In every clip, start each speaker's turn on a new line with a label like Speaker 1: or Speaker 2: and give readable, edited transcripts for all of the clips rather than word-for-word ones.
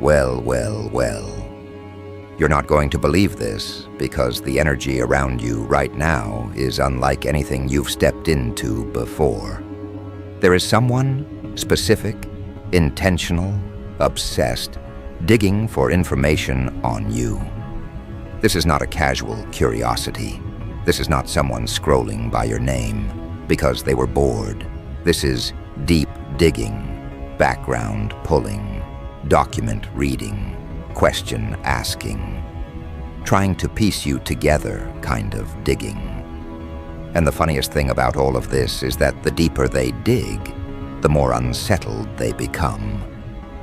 Speaker 1: Well, well, well. You're not going to believe this because the energy around you right now is unlike anything you've stepped into before. There is someone specific, intentional, obsessed, digging for information on you. This is not a casual curiosity. This is not someone scrolling by your name because they were bored. This is deep digging, background pulling, document reading, question asking, trying to piece you together kind of digging. And the funniest thing about all of this is that the deeper they dig, the more unsettled they become.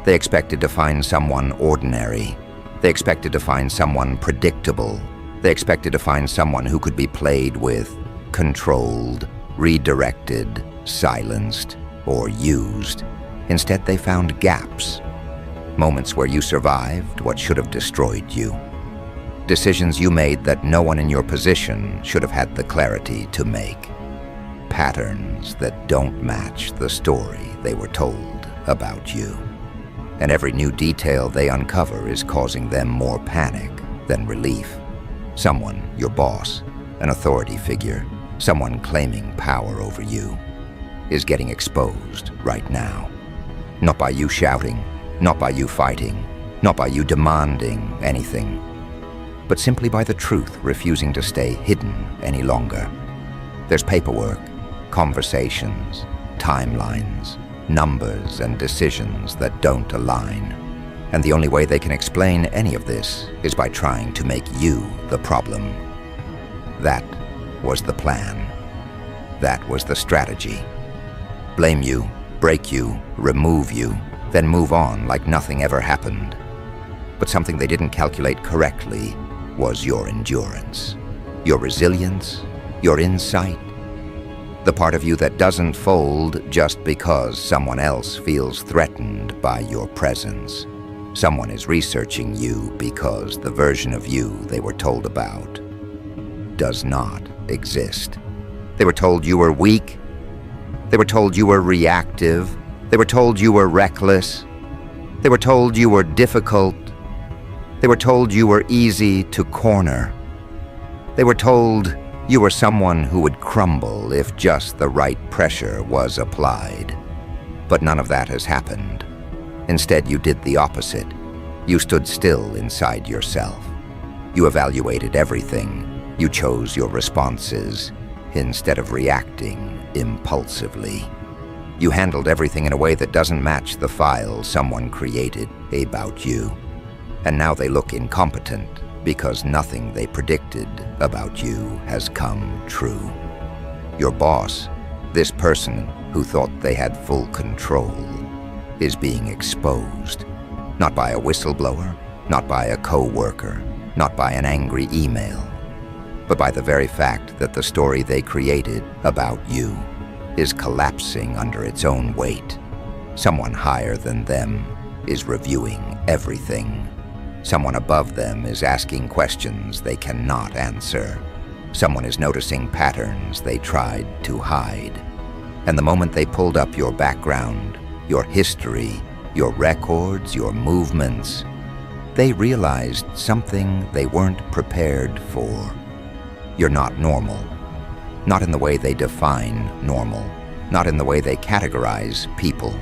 Speaker 1: They expected to find someone ordinary. They expected to find someone predictable. They expected to find someone who could be played with, controlled, redirected, silenced, or used. Instead, they found gaps. Moments where you survived what should have destroyed you. Decisions you made that no one in your position should have had the clarity to make. Patterns that don't match the story they were told about you. And every new detail they uncover is causing them more panic than relief. Someone, your boss, an authority figure, someone claiming power over you, is getting exposed right now. Not by you shouting, not by you fighting, not by you demanding anything, but simply by the truth refusing to stay hidden any longer. There's paperwork, conversations, timelines, numbers and decisions that don't align. And the only way they can explain any of this is by trying to make you the problem. That was the plan. That was the strategy. Blame you, break you, remove you, then move on like nothing ever happened. But something they didn't calculate correctly was your endurance, your resilience, your insight. The part of you that doesn't fold just because someone else feels threatened by your presence. Someone is researching you because the version of you they were told about does not exist. They were told you were weak. They were told you were reactive. They were told you were reckless. They were told you were difficult. They were told you were easy to corner. They were told you were someone who would crumble if just the right pressure was applied. But none of that has happened. Instead, you did the opposite. You stood still inside yourself. You evaluated everything. You chose your responses instead of reacting impulsively. You handled everything in a way that doesn't match the file someone created about you. And now they look incompetent because nothing they predicted about you has come true. Your boss, this person who thought they had full control, is being exposed. Not by a whistleblower, not by a co-worker, not by an angry email, but by the very fact that the story they created about you is collapsing under its own weight. Someone higher than them is reviewing everything. Someone above them is asking questions they cannot answer. Someone is noticing patterns they tried to hide. And the moment they pulled up your background, your history, your records, your movements, they realized something they weren't prepared for. You're not normal. Not in the way they define normal. Not in the way they categorize people.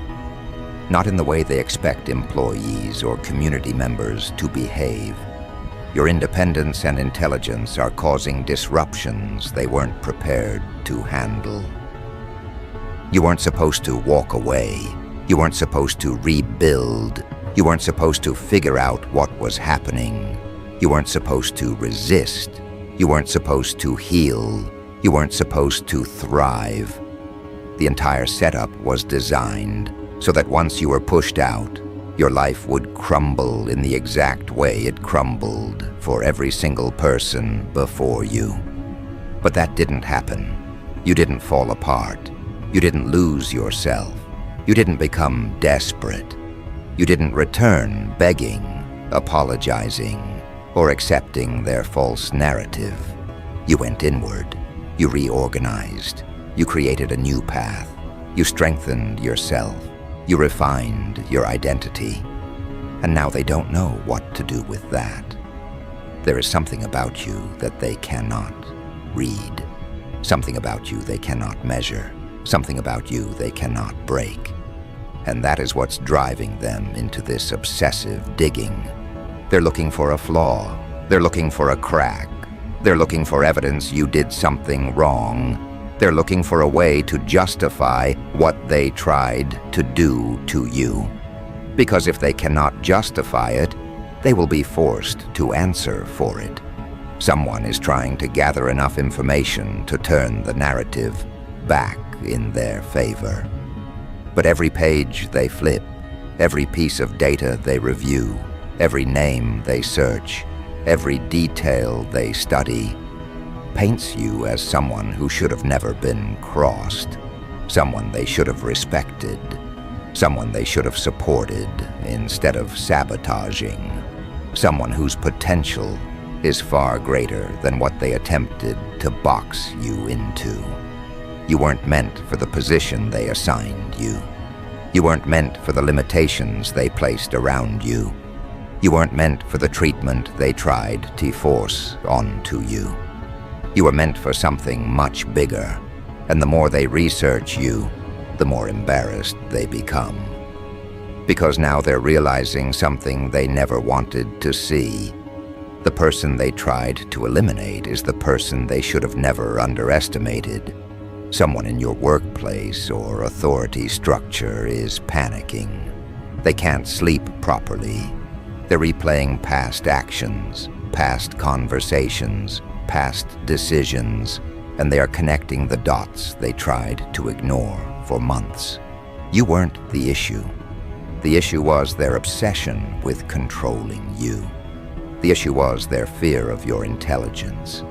Speaker 1: Not in the way they expect employees or community members to behave. Your independence and intelligence are causing disruptions they weren't prepared to handle. You weren't supposed to walk away. You weren't supposed to rebuild. You weren't supposed to figure out what was happening. You weren't supposed to resist. You weren't supposed to heal. You weren't supposed to thrive. The entire setup was designed so that once you were pushed out, your life would crumble in the exact way it crumbled for every single person before you. But that didn't happen. You didn't fall apart. You didn't lose yourself. You didn't become desperate. You didn't return begging, apologizing, or accepting their false narrative. You went inward. You reorganized. You created a new path. You strengthened yourself. You refined your identity. and now they don't know what to do with that. There is something about you that they cannot read, something about you they cannot measure, something about you they cannot break. And that is what's driving them into this obsessive digging. They're looking for a flaw. They're looking for a crack. They're looking for evidence you did something wrong. They're looking for a way to justify what they tried to do to you. Because if they cannot justify it, they will be forced to answer for it. Someone is trying to gather enough information to turn the narrative back in their favor. But every page they flip, every piece of data they review, every name they search, every detail they study, paints you as someone who should have never been crossed, someone they should have respected, someone they should have supported instead of sabotaging, someone whose potential is far greater than what they attempted to box you into. You weren't meant for the position they assigned you. You weren't meant for the limitations they placed around you. You weren't meant for the treatment they tried to force onto you. You were meant for something much bigger, and the more they research you, the more embarrassed they become. Because now they're realizing something they never wanted to see. The person they tried to eliminate is the person they should have never underestimated. Someone in your workplace or authority structure is panicking. They can't sleep properly. They're replaying past actions, past conversations, past decisions, and they are connecting the dots they tried to ignore for months. You weren't the issue. The issue was their obsession with controlling you. The issue was their fear of your intelligence.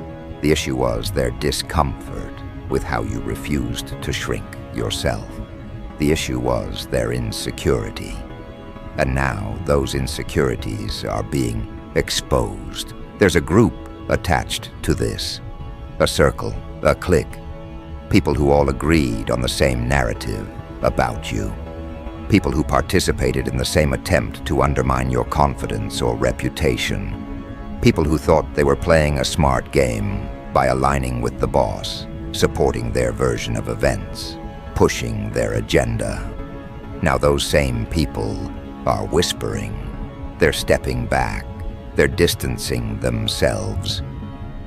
Speaker 1: The issue was their discomfort with how you refused to shrink yourself. The issue was their insecurity. And now those insecurities are being exposed. There's a group attached to this, a circle, a clique, people who all agreed on the same narrative about you, people who participated in the same attempt to undermine your confidence or reputation, people who thought they were playing a smart game by aligning with the boss, supporting their version of events, pushing their agenda. Now those same people are whispering. They're stepping back. They're distancing themselves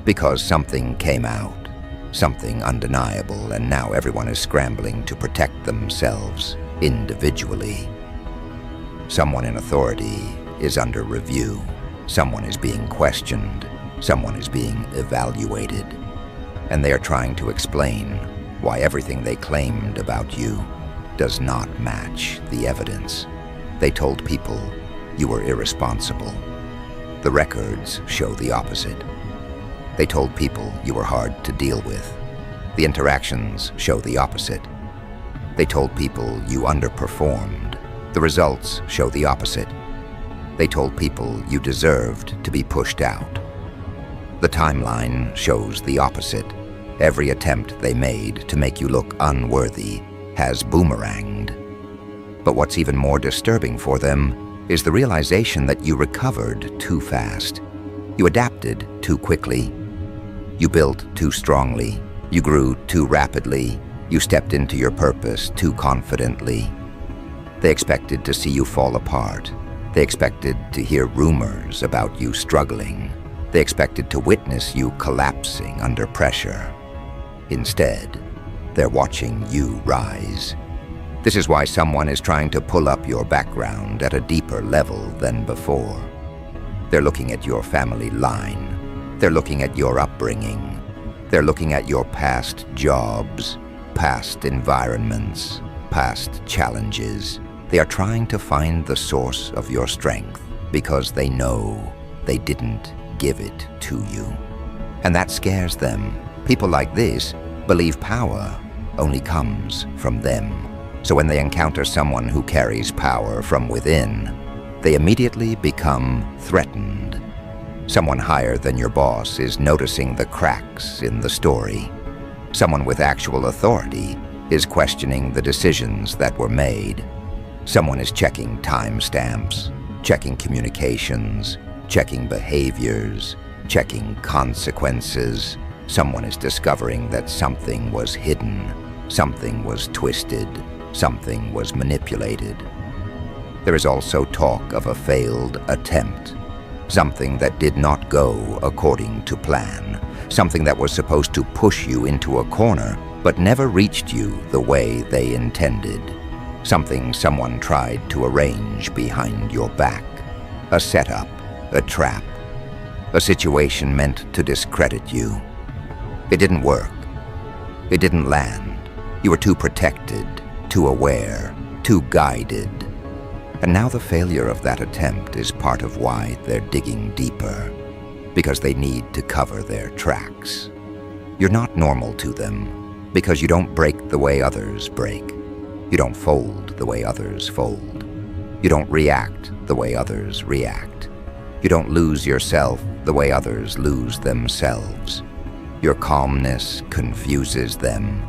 Speaker 1: because something came out, something undeniable, and now everyone is scrambling to protect themselves individually. Someone in authority is under review. Someone is being questioned. Someone is being evaluated. And they are trying to explain why everything they claimed about you does not match the evidence. They told people you were irresponsible. The records show the opposite. They told people you were hard to deal with. The interactions show the opposite. They told people you underperformed. The results show the opposite. They told people you deserved to be pushed out. The timeline shows the opposite. Every attempt they made to make you look unworthy has boomeranged. But what's even more disturbing for them is the realization that you recovered too fast. You adapted too quickly. You built too strongly. You grew too rapidly. You stepped into your purpose too confidently. They expected to see you fall apart. They expected to hear rumors about you struggling. They expected to witness you collapsing under pressure. Instead, they're watching you rise. This is why someone is trying to pull up your background at a deeper level than before. They're looking at your family line. They're looking at your upbringing. They're looking at your past jobs, past environments, past challenges. They are trying to find the source of your strength because they know they didn't give it to you. And that scares them. People like this believe power only comes from them. So when they encounter someone who carries power from within, they immediately become threatened. Someone higher than your boss is noticing the cracks in the story. Someone with actual authority is questioning the decisions that were made. Someone is checking timestamps. checking communications, checking behaviors, checking consequences. Someone is discovering that something was hidden, something was twisted, something was manipulated. There is also talk of a failed attempt, something that did not go according to plan, something that was supposed to push you into a corner but never reached you the way they intended, something someone tried to arrange behind your back, a setup, a trap, a situation meant to discredit you. It didn't work. It didn't land. You were too protected, too aware, too guided. And now the failure of that attempt is part of why they're digging deeper, because they need to cover their tracks. You're not normal to them, because you don't break the way others break. You don't fold the way others fold. You don't react the way others react. You don't lose yourself the way others lose themselves. Your calmness confuses them.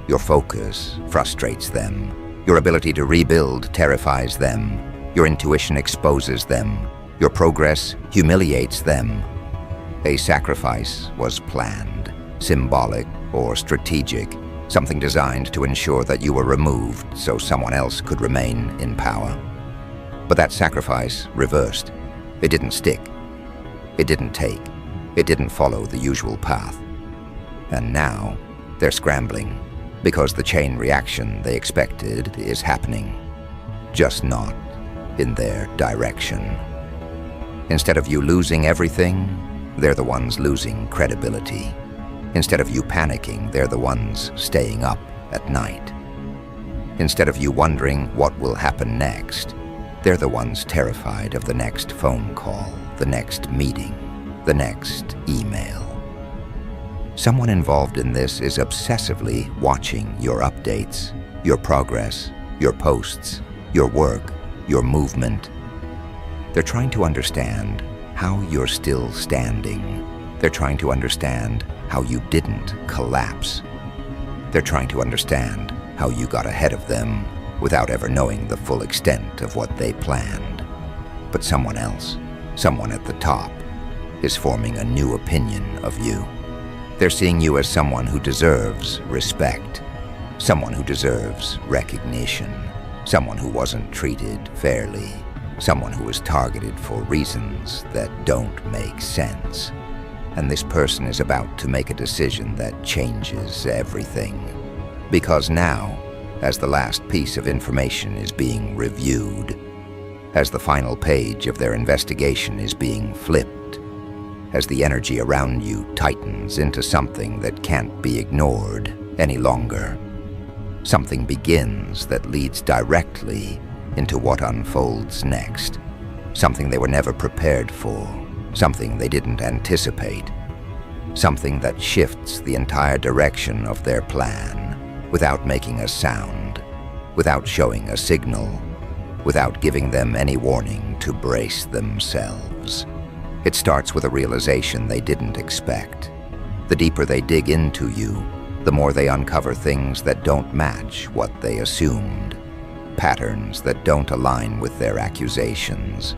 Speaker 1: Your focus frustrates them. Your ability to rebuild terrifies them. Your intuition exposes them. Your progress humiliates them. A sacrifice was planned, symbolic or strategic, something designed to ensure that you were removed so someone else could remain in power. But that sacrifice reversed. It didn't stick. It didn't take. It didn't follow the usual path. And now they're scrambling, because the chain reaction they expected is happening, just not in their direction. Instead of you losing everything, they're the ones losing credibility. Instead of you panicking, they're the ones staying up at night. Instead of you wondering what will happen next, they're the ones terrified of the next phone call, the next meeting, the next email. Someone involved in this is obsessively watching your updates, your progress, your posts, your work, your movement. They're trying to understand how you're still standing. They're trying to understand how you didn't collapse. They're trying to understand how you got ahead of them without ever knowing the full extent of what they planned. But someone else, someone at the top, is forming a new opinion of you. They're seeing you as someone who deserves respect, someone who deserves recognition, someone who wasn't treated fairly, someone who was targeted for reasons that don't make sense. And this person is about to make a decision that changes everything. Because now, as the last piece of information is being reviewed, as the final page of their investigation is being flipped, as the energy around you tightens into something that can't be ignored any longer, something begins that leads directly into what unfolds next, something they were never prepared for, something they didn't anticipate, something that shifts the entire direction of their plan without making a sound, without showing a signal, without giving them any warning to brace themselves. It starts with a realization they didn't expect. The deeper they dig into you, the more they uncover things that don't match what they assumed, patterns that don't align with their accusations,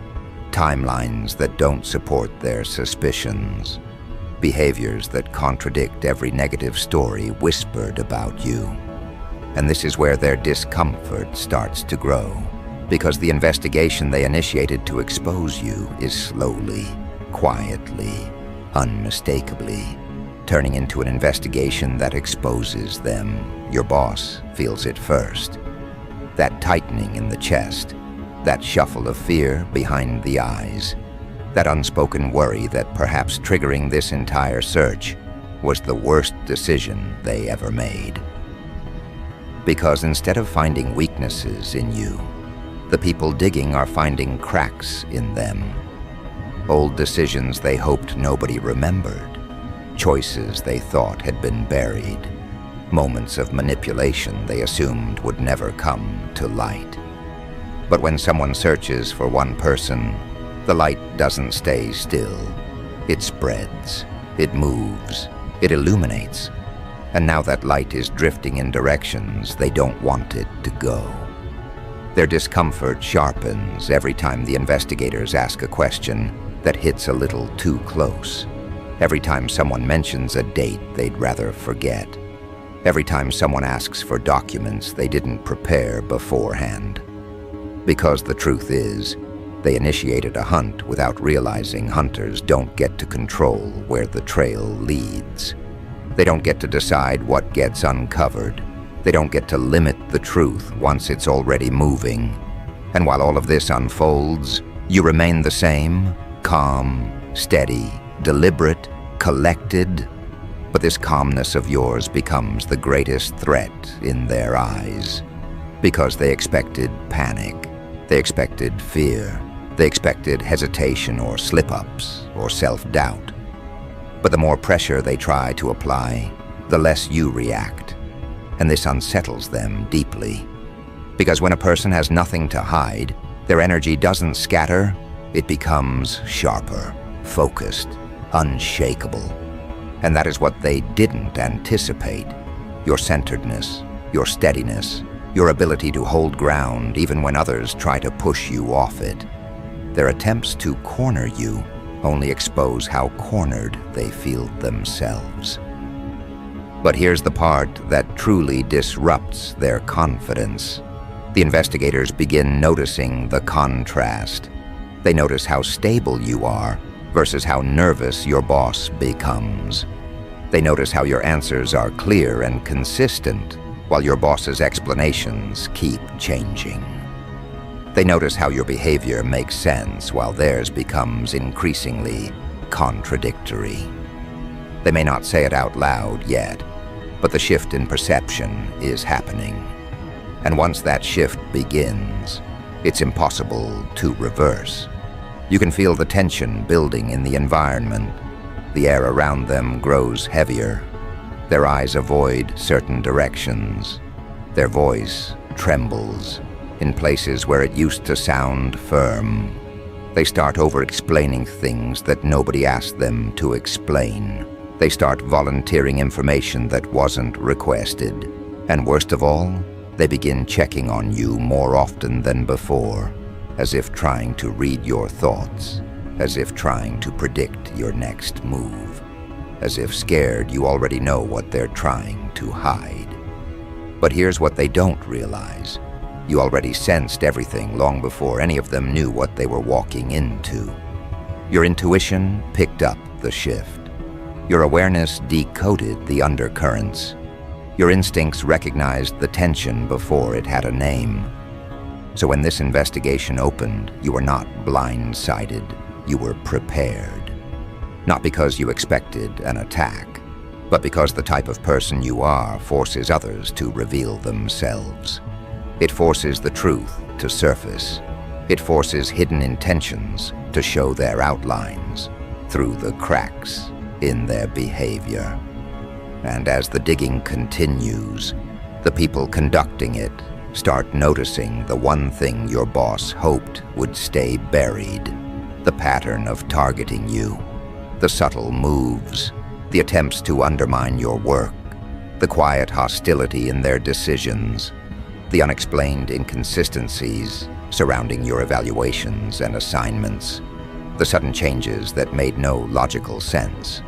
Speaker 1: timelines that don't support their suspicions, behaviors that contradict every negative story whispered about you. And this is where their discomfort starts to grow, because the investigation they initiated to expose you is slowly, quietly, unmistakably turning into an investigation that exposes them. Your boss feels it first. That tightening in the chest, that shuffle of fear behind the eyes, that unspoken worry that perhaps triggering this entire search was the worst decision they ever made. Because instead of finding weaknesses in you, the people digging are finding cracks in them. Old decisions they hoped nobody remembered, choices they thought had been buried, moments of manipulation they assumed would never come to light. But when someone searches for one person, the light doesn't stay still. It spreads, it moves, it illuminates. And now that light is drifting in directions they don't want it to go. Their discomfort sharpens every time the investigators ask a question that hits a little too close. Every time someone mentions a date they'd rather forget. Every time someone asks for documents they didn't prepare beforehand. Because the truth is, they initiated a hunt without realizing hunters don't get to control where the trail leads. They don't get to decide what gets uncovered. They don't get to limit the truth once it's already moving. And while all of this unfolds, you remain the same, calm, steady, deliberate, collected. But this calmness of yours becomes the greatest threat in their eyes. Because they expected panic. They expected fear. They expected hesitation or slip-ups or self-doubt. But the more pressure they try to apply, the less you react. And this unsettles them deeply. Because when a person has nothing to hide, their energy doesn't scatter, it becomes sharper, focused, unshakable. And that is what they didn't anticipate. Your centeredness, your steadiness, your ability to hold ground even when others try to push you off it. Their attempts to corner you only expose how cornered they feel themselves. But here's the part that truly disrupts their confidence. The investigators begin noticing the contrast. They notice how stable you are versus how nervous your boss becomes. They notice how your answers are clear and consistent, while your boss's explanations keep changing. They notice how your behavior makes sense while theirs becomes increasingly contradictory. They may not say it out loud yet, but the shift in perception is happening. And once that shift begins, it's impossible to reverse. You can feel the tension building in the environment. The air around them grows heavier. Their eyes avoid certain directions. Their voice trembles in places where it used to sound firm. They start over-explaining things that nobody asked them to explain. They start volunteering information that wasn't requested. And worst of all, they begin checking on you more often than before, as if trying to read your thoughts, as if trying to predict your next move, as if scared you already know what they're trying to hide. But here's what they don't realize. You already sensed everything long before any of them knew what they were walking into. Your intuition picked up the shift. Your awareness decoded the undercurrents. Your instincts recognized the tension before it had a name. So when this investigation opened, you were not blindsided, you were prepared. Not because you expected an attack, but because the type of person you are forces others to reveal themselves. It forces the truth to surface. It forces hidden intentions to show their outlines through the cracks in their behavior. And as the digging continues, the people conducting it start noticing the one thing your boss hoped would stay buried, the pattern of targeting you, the subtle moves, the attempts to undermine your work, the quiet hostility in their decisions, the unexplained inconsistencies surrounding your evaluations and assignments, the sudden changes that made no logical sense.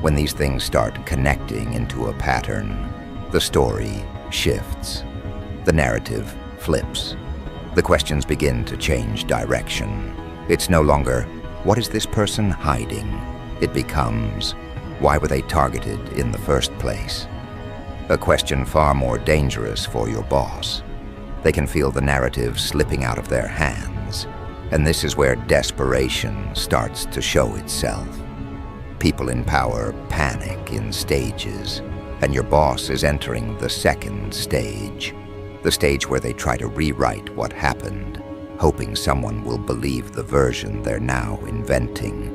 Speaker 1: When these things start connecting into a pattern, the story shifts. The narrative flips. The questions begin to change direction. It's no longer, what is this person hiding? It becomes, why were they targeted in the first place? A question far more dangerous for your boss. They can feel the narrative slipping out of their hands, and this is where desperation starts to show itself. People in power panic in stages, and your boss is entering the second stage, the stage where they try to rewrite what happened, hoping someone will believe the version they're now inventing.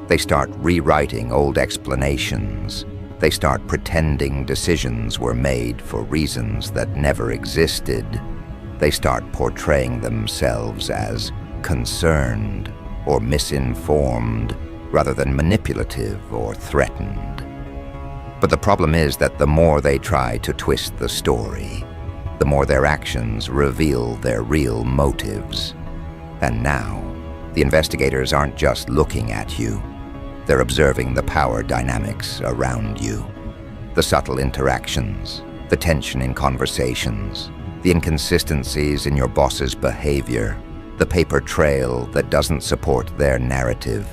Speaker 1: They start rewriting old explanations. They start pretending decisions were made for reasons that never existed. They start portraying themselves as concerned or misinformed rather than manipulative or threatened. But the problem is that the more they try to twist the story, the more their actions reveal their real motives. And now, the investigators aren't just looking at you. They're observing the power dynamics around you. The subtle interactions, the tension in conversations, the inconsistencies in your boss's behavior, the paper trail that doesn't support their narrative,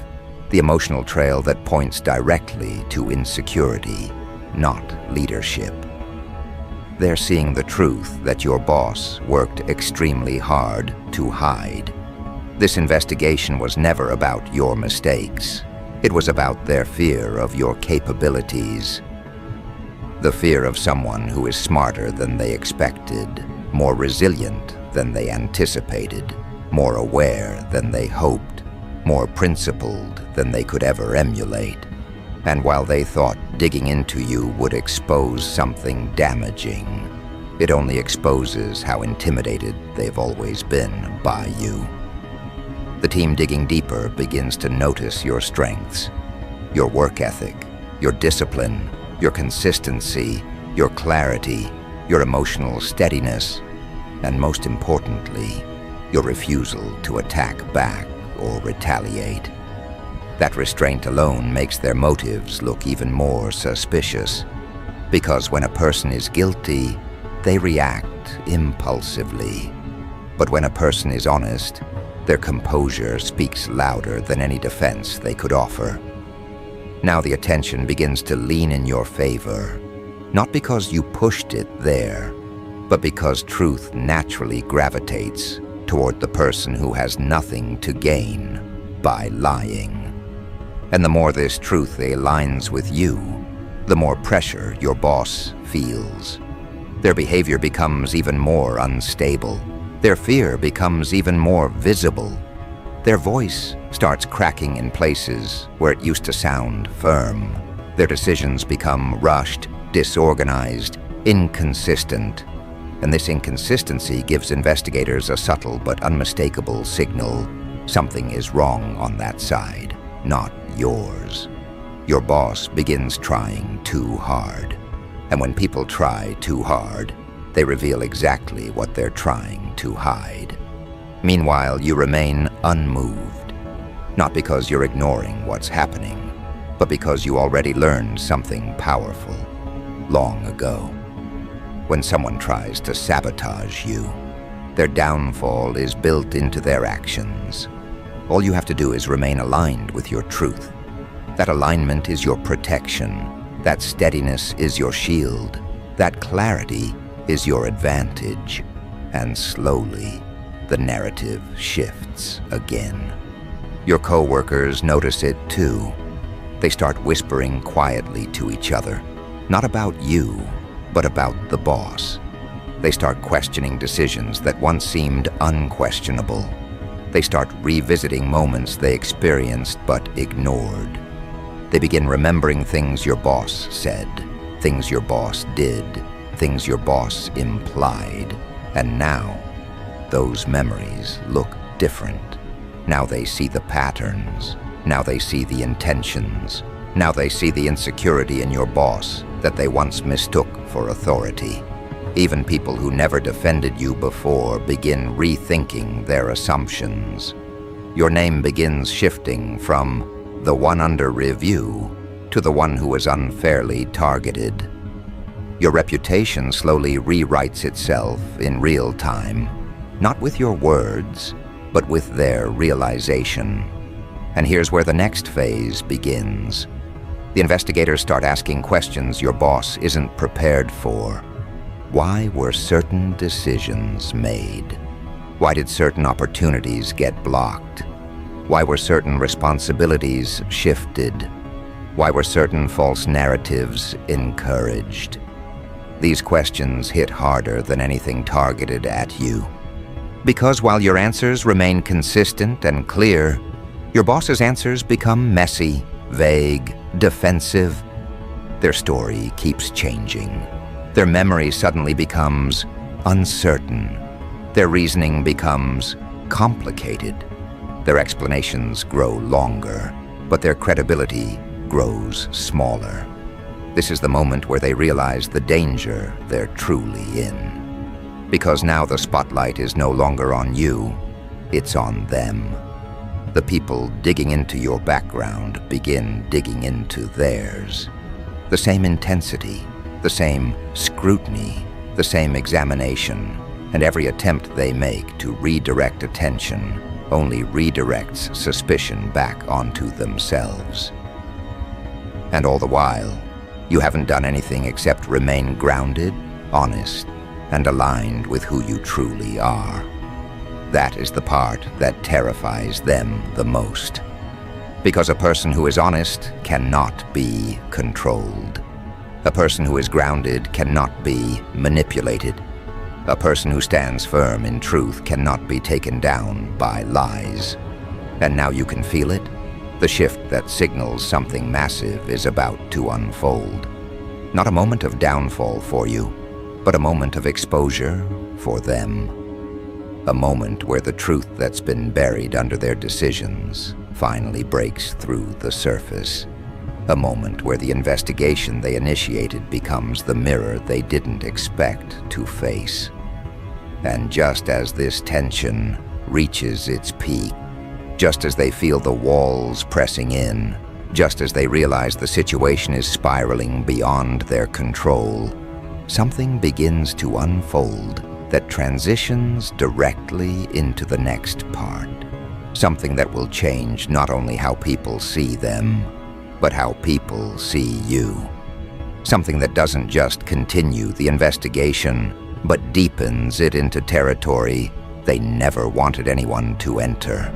Speaker 1: the emotional trail that points directly to insecurity, not leadership. They're seeing the truth that your boss worked extremely hard to hide. This investigation was never about your mistakes. It was about their fear of your capabilities. The fear of someone who is smarter than they expected, more resilient than they anticipated, more aware than they hoped, more principled than they could ever emulate. And while they thought digging into you would expose something damaging, it only exposes how intimidated they've always been by you. The team digging deeper begins to notice your strengths, your work ethic, your discipline, your consistency, your clarity, your emotional steadiness, and most importantly, your refusal to attack back or retaliate. That restraint alone makes their motives look even more suspicious, because when a person is guilty, they react impulsively. But when a person is honest, their composure speaks louder than any defense they could offer. Now the attention begins to lean in your favor, not because you pushed it there, but because truth naturally gravitates toward the person who has nothing to gain by lying. And the more this truth aligns with you, the more pressure your boss feels. Their behavior becomes even more unstable. Their fear becomes even more visible. Their voice starts cracking in places where it used to sound firm. Their decisions become rushed, disorganized, inconsistent. And this inconsistency gives investigators a subtle but unmistakable signal. Something is wrong on that side, not yours. Your boss begins trying too hard. And when people try too hard, they reveal exactly what they're trying to hide. Meanwhile, you remain unmoved, not because you're ignoring what's happening, but because you already learned something powerful long ago. When someone tries to sabotage you, their downfall is built into their actions. All you have to do is remain aligned with your truth. That alignment is your protection. That steadiness is your shield. That clarity is your advantage. And slowly, the narrative shifts again. Your co-workers notice it too. They start whispering quietly to each other, not about you, but about the boss. They start questioning decisions that once seemed unquestionable. They start revisiting moments they experienced but ignored. They begin remembering things your boss said, things your boss did, things your boss implied. And now, those memories look different. Now they see the patterns. Now they see the intentions. Now they see the insecurity in your boss that they once mistook for authority. Even people who never defended you before begin rethinking their assumptions. Your name begins shifting from the one under review to the one who was unfairly targeted. Your reputation slowly rewrites itself in real time, not with your words, but with their realization. And here's where the next phase begins. The investigators start asking questions your boss isn't prepared for. Why were certain decisions made? Why did certain opportunities get blocked? Why were certain responsibilities shifted? Why were certain false narratives encouraged? These questions hit harder than anything targeted at you. Because while your answers remain consistent and clear, your boss's answers become messy, vague, defensive. Their story keeps changing. Their memory suddenly becomes uncertain. Their reasoning becomes complicated. Their explanations grow longer, but their credibility grows smaller. This is the moment where they realize the danger they're truly in. Because now the spotlight is no longer on you, it's on them. The people digging into your background begin digging into theirs. The same intensity, the same scrutiny, the same examination, and every attempt they make to redirect attention only redirects suspicion back onto themselves. And all the while, you haven't done anything except remain grounded, honest, and aligned with who you truly are. That is the part that terrifies them the most. Because a person who is honest cannot be controlled. A person who is grounded cannot be manipulated. A person who stands firm in truth cannot be taken down by lies. And now you can feel it, the shift that signals something massive is about to unfold. Not a moment of downfall for you, but a moment of exposure for them. A moment where the truth that's been buried under their decisions finally breaks through the surface. A moment where the investigation they initiated becomes the mirror they didn't expect to face. And just as this tension reaches its peak, just as they feel the walls pressing in, just as they realize the situation is spiraling beyond their control, something begins to unfold that transitions directly into the next part. Something that will change not only how people see them, but how people see you. Something that doesn't just continue the investigation, but deepens it into territory they never wanted anyone to enter.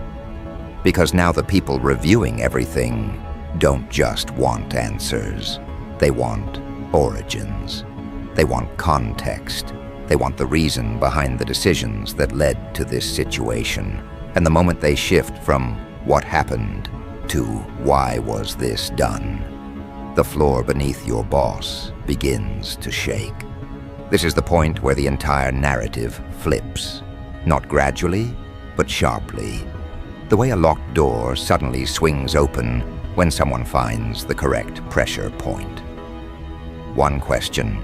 Speaker 1: Because now the people reviewing everything don't just want answers. They want origins. They want context. They want the reason behind the decisions that led to this situation. And the moment they shift from what happened to why was this done, the floor beneath your boss begins to shake. This is the point where the entire narrative flips. Not gradually, but sharply. The way a locked door suddenly swings open when someone finds the correct pressure point. One question,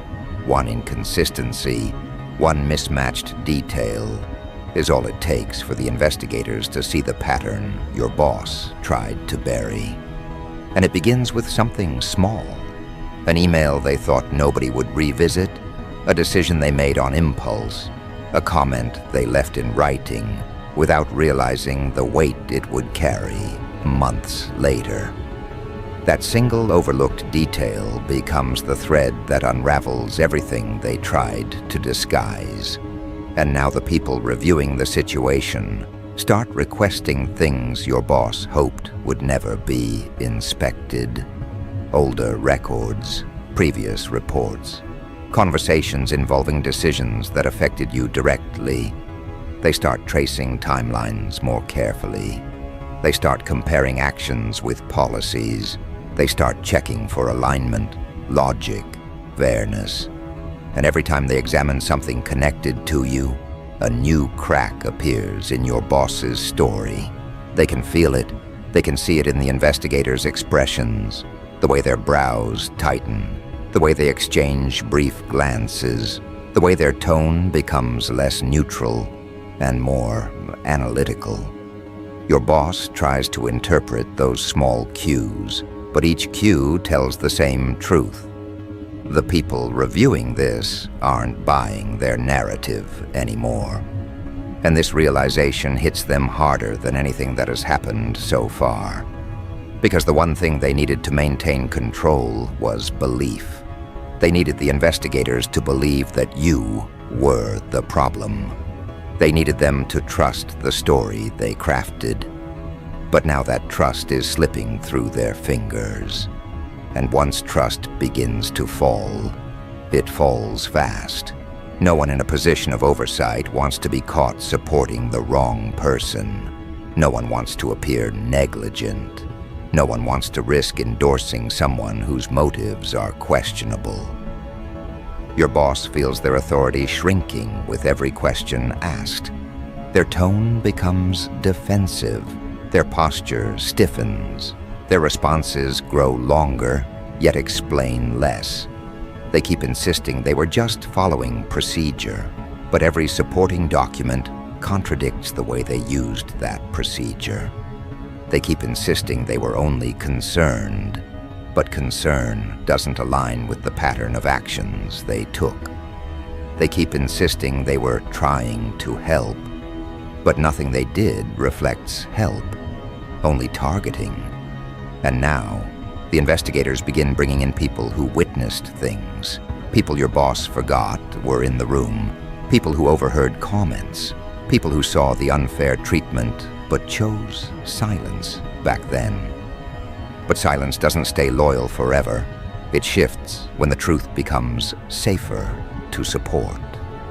Speaker 1: one inconsistency, one mismatched detail is all it takes for the investigators to see the pattern your boss tried to bury. And it begins with something small. An email they thought nobody would revisit, a decision they made on impulse, a comment they left in writing without realizing the weight it would carry months later. That single overlooked detail becomes the thread that unravels everything they tried to disguise. And now the people reviewing the situation start requesting things your boss hoped would never be inspected. Older records, previous reports, conversations involving decisions that affected you directly. They start tracing timelines more carefully. They start comparing actions with policies. They start checking for alignment, logic, fairness. And every time they examine something connected to you, a new crack appears in your boss's story. They can feel it. They can see it in the investigators' expressions, the way their brows tighten, the way they exchange brief glances, the way their tone becomes less neutral and more analytical. Your boss tries to interpret those small cues, but each cue tells the same truth. The people reviewing this aren't buying their narrative anymore. And this realization hits them harder than anything that has happened so far. Because the one thing they needed to maintain control was belief. They needed the investigators to believe that you were the problem. They needed them to trust the story they crafted. But now that trust is slipping through their fingers. And once trust begins to fall, it falls fast. No one in a position of oversight wants to be caught supporting the wrong person. No one wants to appear negligent. No one wants to risk endorsing someone whose motives are questionable. Your boss feels their authority shrinking with every question asked. Their tone becomes defensive. Their posture stiffens. Their responses grow longer, yet explain less. They keep insisting they were just following procedure. but every supporting document contradicts the way they used that procedure. They keep insisting they were only concerned, but concern doesn't align with the pattern of actions they took. They keep insisting they were trying to help, but nothing they did reflects help, only targeting. And now, the investigators begin bringing in people who witnessed things, people your boss forgot were in the room, people who overheard comments, people who saw the unfair treatment but chose silence back then. But silence doesn't stay loyal forever. It shifts when the truth becomes safer to support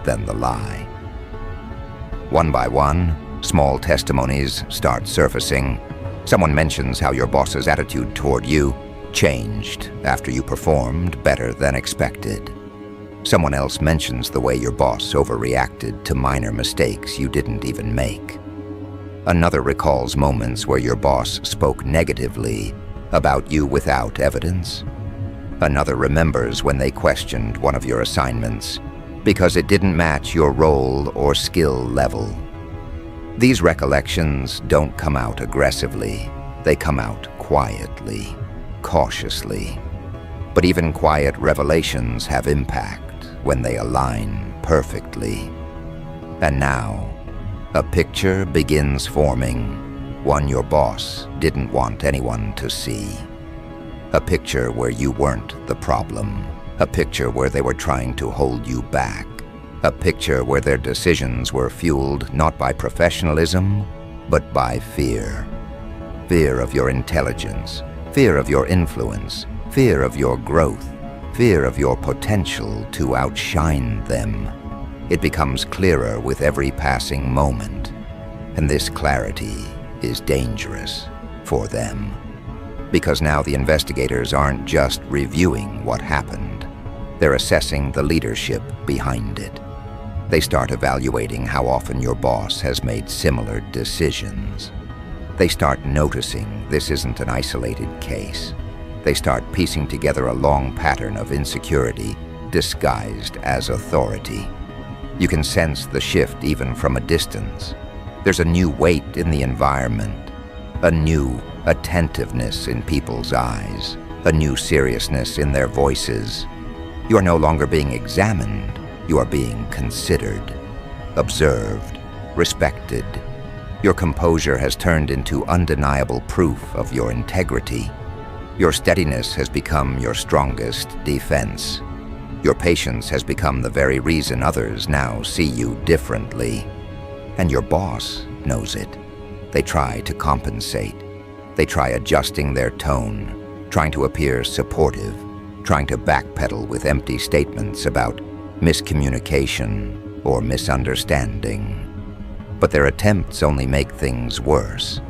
Speaker 1: than the lie. One by one, small testimonies start surfacing. Someone mentions how your boss's attitude toward you changed after you performed better than expected. Someone else mentions the way your boss overreacted to minor mistakes you didn't even make. Another recalls moments where your boss spoke negatively about you without evidence. Another remembers when they questioned one of your assignments because it didn't match your role or skill level. These recollections don't come out aggressively. They come out quietly, cautiously. But even quiet revelations have impact when they align perfectly. And now, a picture begins forming, one your boss didn't want anyone to see. A picture where you weren't the problem. A picture where they were trying to hold you back. A picture where their decisions were fueled not by professionalism, but by fear. Fear of your intelligence, fear of your influence, fear of your growth, fear of your potential to outshine them. It becomes clearer with every passing moment, and this clarity is dangerous for them. Because now the investigators aren't just reviewing what happened, they're assessing the leadership behind it. They start evaluating how often your boss has made similar decisions. They start noticing this isn't an isolated case. They start piecing together a long pattern of insecurity disguised as authority. You can sense the shift even from a distance. There's a new weight in the environment, a new attentiveness in people's eyes, a new seriousness in their voices. You are no longer being examined, you are being considered, observed, respected. Your composure has turned into undeniable proof of your integrity. Your steadiness has become your strongest defense. Your patience has become the very reason others now see you differently. And your boss knows it. They try to compensate. They try adjusting their tone, trying to appear supportive, trying to backpedal with empty statements about miscommunication or misunderstanding. But their attempts only make things worse.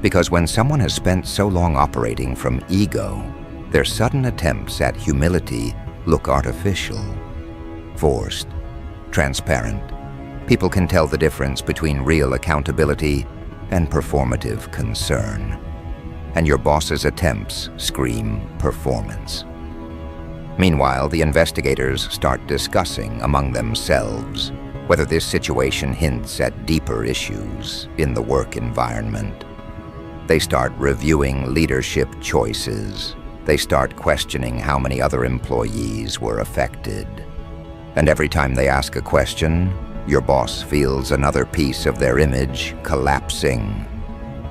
Speaker 1: Because when someone has spent so long operating from ego, their sudden attempts at humility look artificial, forced, transparent. People can tell the difference between real accountability and performative concern. And your boss's attempts scream performance. Meanwhile, the investigators start discussing among themselves whether this situation hints at deeper issues in the work environment. They start reviewing leadership choices. They start questioning how many other employees were affected. And every time they ask a question, your boss feels another piece of their image collapsing.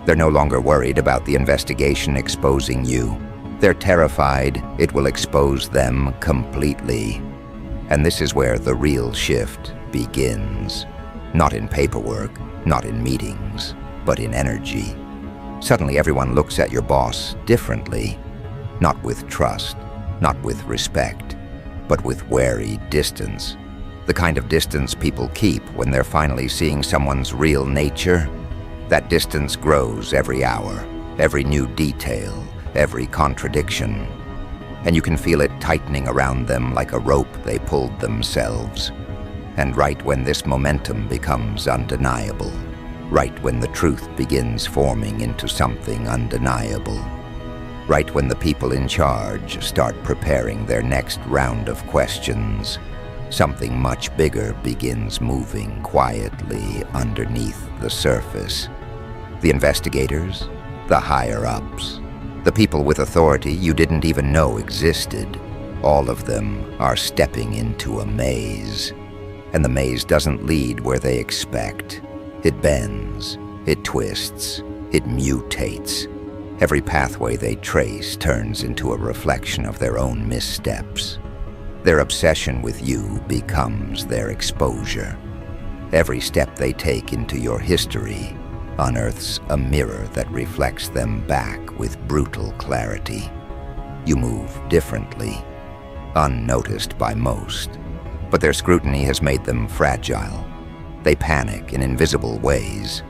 Speaker 1: They're no longer worried about the investigation exposing you. They're terrified it will expose them completely. And this is where the real shift begins. Not in paperwork, not in meetings, but in energy. Suddenly everyone looks at your boss differently. Not with trust, not with respect, but with wary distance. The kind of distance people keep when they're finally seeing someone's real nature. That distance grows every hour, every new detail, every contradiction. And you can feel it tightening around them like a rope they pulled themselves. And right when this momentum becomes undeniable, right when the truth begins forming into something undeniable, right when the people in charge start preparing their next round of questions, something much bigger begins moving quietly underneath the surface. The investigators, the higher-ups, the people with authority you didn't even know existed, all of them are stepping into a maze. And the maze doesn't lead where they expect. It bends, it twists, it mutates. Every pathway they trace turns into a reflection of their own missteps. Their obsession with you becomes their exposure. Every step they take into your history unearths a mirror that reflects them back with brutal clarity. You move differently, unnoticed by most, but their scrutiny has made them fragile. They panic in invisible ways.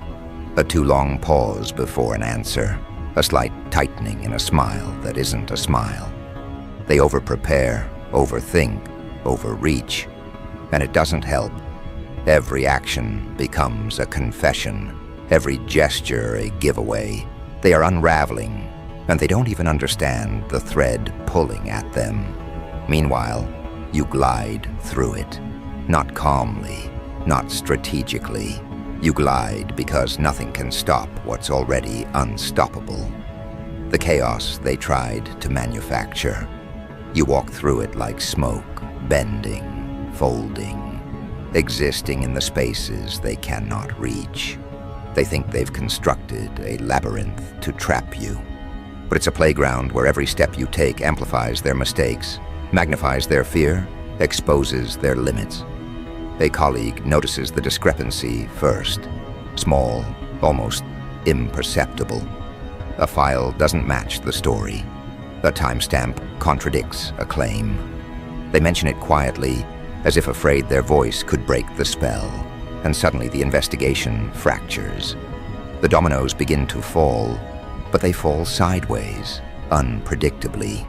Speaker 1: A too long pause before an answer, a slight tightening in a smile that isn't a smile. They overprepare, overthink, overreach, and it doesn't help. Every action becomes a confession, every gesture a giveaway. They are unraveling, and they don't even understand the thread pulling at them. Meanwhile, you glide through it, not calmly, not strategically. You glide because nothing can stop what's already unstoppable. The chaos they tried to manufacture. You walk through it like smoke, bending, folding, existing in the spaces they cannot reach. They think they've constructed a labyrinth to trap you. But it's a playground where every step you take amplifies their mistakes, magnifies their fear, exposes their limits. A colleague notices the discrepancy first. Small, almost imperceptible. A file doesn't match the story. A timestamp contradicts a claim. They mention it quietly, as if afraid their voice could break the spell, and suddenly the investigation fractures. The dominoes begin to fall, but they fall sideways, unpredictably.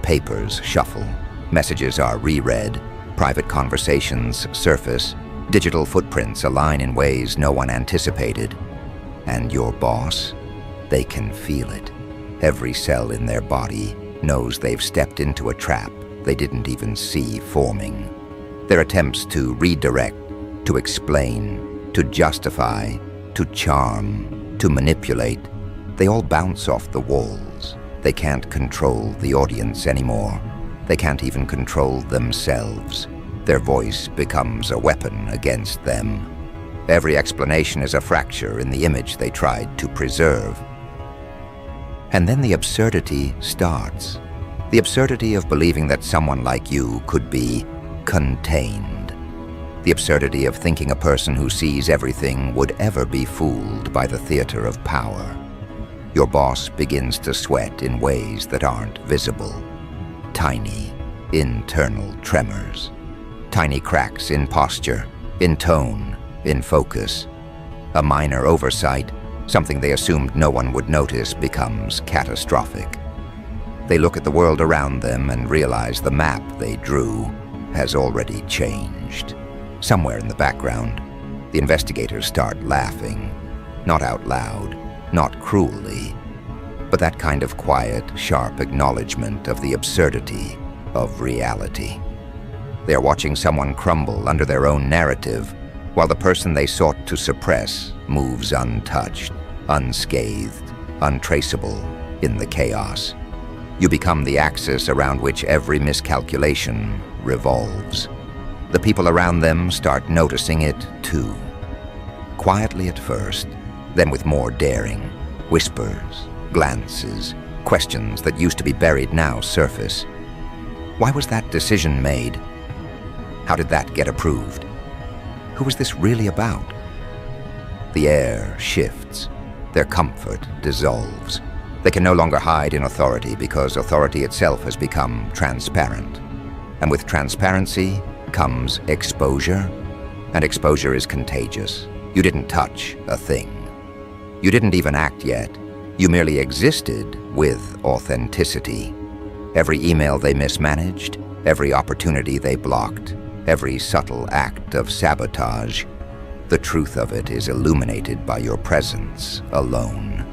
Speaker 1: Papers shuffle, messages are reread, private conversations surface, digital footprints align in ways no one anticipated. And your boss? They can feel it. Every cell in their body knows they've stepped into a trap they didn't even see forming. Their attempts to redirect, to explain, to justify, to charm, to manipulate, they all bounce off the walls. They can't control the audience anymore. They can't even control themselves. Their voice becomes a weapon against them. Every explanation is a fracture in the image they tried to preserve. And then the absurdity starts. The absurdity of believing that someone like you could be contained. The absurdity of thinking a person who sees everything would ever be fooled by the theater of power. Your boss begins to sweat in ways that aren't visible. Tiny, internal tremors. Tiny cracks in posture, in tone, in focus. A minor oversight, something they assumed no one would notice, becomes catastrophic. They look at the world around them and realize the map they drew has already changed. Somewhere in the background, the investigators start laughing. Not out loud, not cruelly, but that kind of quiet, sharp acknowledgement of the absurdity of reality. They are watching someone crumble under their own narrative, while the person they sought to suppress moves untouched, unscathed, untraceable in the chaos. You become the axis around which every miscalculation revolves. The people around them start noticing it too. Quietly at first, then with more daring. Whispers, glances, questions that used to be buried now surface. Why was that decision made? How did that get approved? Who was this really about? The air shifts. Their comfort dissolves. They can no longer hide in authority because authority itself has become transparent. And with transparency comes exposure, and exposure is contagious. You didn't touch a thing. You didn't even act yet. You merely existed with authenticity. Every email they mismanaged, every opportunity they blocked, every subtle act of sabotage, the truth of it is illuminated by your presence alone.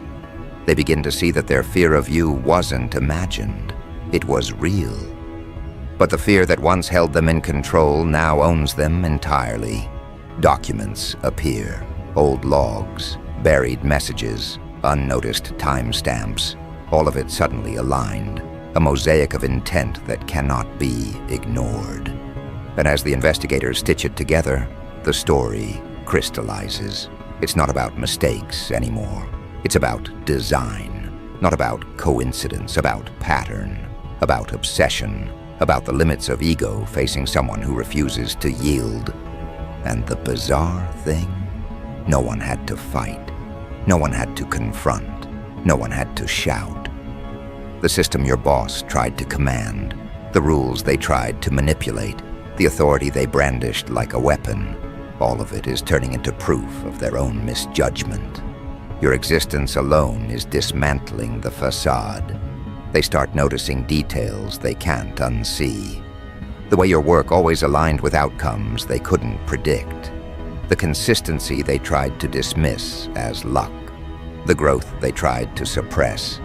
Speaker 1: They begin to see that their fear of you wasn't imagined. It was real. But the fear that once held them in control now owns them entirely. Documents appear, old logs, buried messages, unnoticed timestamps, all of it suddenly aligned, a mosaic of intent that cannot be ignored. And as the investigators stitch it together, the story crystallizes. It's not about mistakes anymore. It's about design, not about coincidence, about pattern, about obsession, about the limits of ego facing someone who refuses to yield. And the bizarre thing? No one had to fight. No one had to confront. No one had to shout. The system your boss tried to command, the rules they tried to manipulate, the authority they brandished like a weapon, all of it is turning into proof of their own misjudgment. Your existence alone is dismantling the facade. They start noticing details they can't unsee. The way your work always aligned with outcomes they couldn't predict. The consistency they tried to dismiss as luck. The growth they tried to suppress.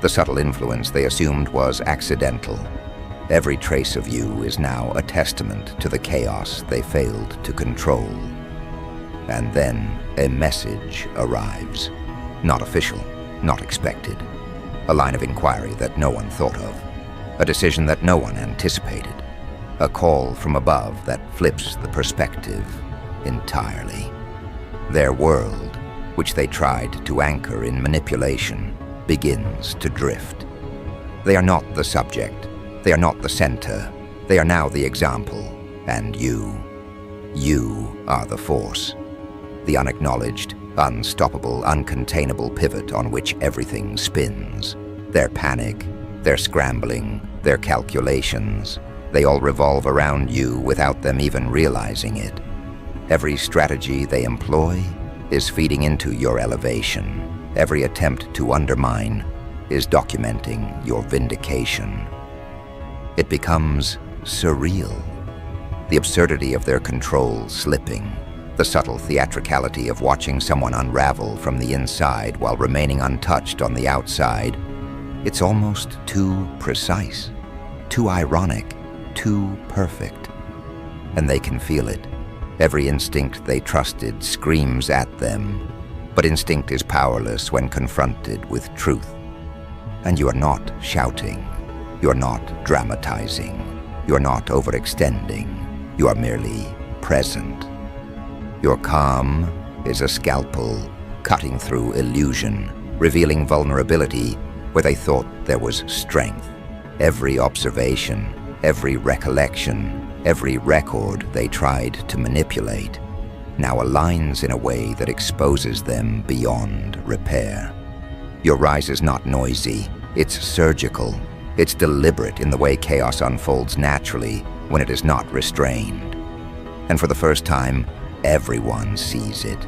Speaker 1: The subtle influence they assumed was accidental. Every trace of you is now a testament to the chaos they failed to control. And then a message arrives. Not official, not expected. A line of inquiry that no one thought of. A decision that no one anticipated. A call from above that flips the perspective entirely. Their world, which they tried to anchor in manipulation, begins to drift. They are not the subject. They are not the center. They are now the example. And you are the force. The unacknowledged, unstoppable, uncontainable pivot on which everything spins. Their panic, their scrambling, their calculations, they all revolve around you without them even realizing it. Every strategy they employ is feeding into your elevation. Every attempt to undermine is documenting your vindication. It becomes surreal. The absurdity of their control slipping, the subtle theatricality of watching someone unravel from the inside while remaining untouched on the outside. It's almost too precise, too ironic, too perfect. And they can feel it. Every instinct they trusted screams at them, but instinct is powerless when confronted with truth. And you are not shouting. You are not dramatizing. You are not overextending. You are merely present. Your calm is a scalpel cutting through illusion, revealing vulnerability where they thought there was strength. Every observation, every recollection, every record they tried to manipulate now aligns in a way that exposes them beyond repair. Your rise is not noisy, it's surgical. It's deliberate in the way chaos unfolds naturally when it is not restrained. And for the first time, everyone sees it.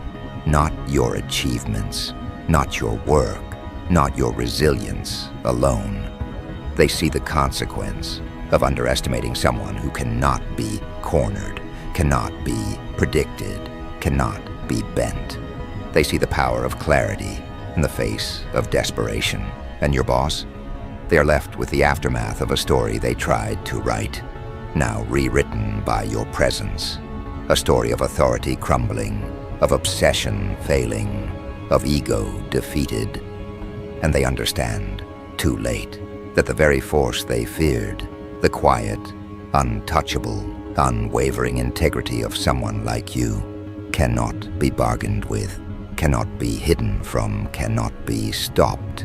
Speaker 1: Not your achievements, not your work, not your resilience alone. They see the consequence of underestimating someone who cannot be cornered, cannot be predicted, cannot be bent. They see the power of clarity in the face of desperation. And your boss? They are left with the aftermath of a story they tried to write, now rewritten by your presence. A story of authority crumbling, of obsession failing, of ego defeated. And they understand, too late, that the very force they feared, the quiet, untouchable, unwavering integrity of someone like you, cannot be bargained with, cannot be hidden from, cannot be stopped.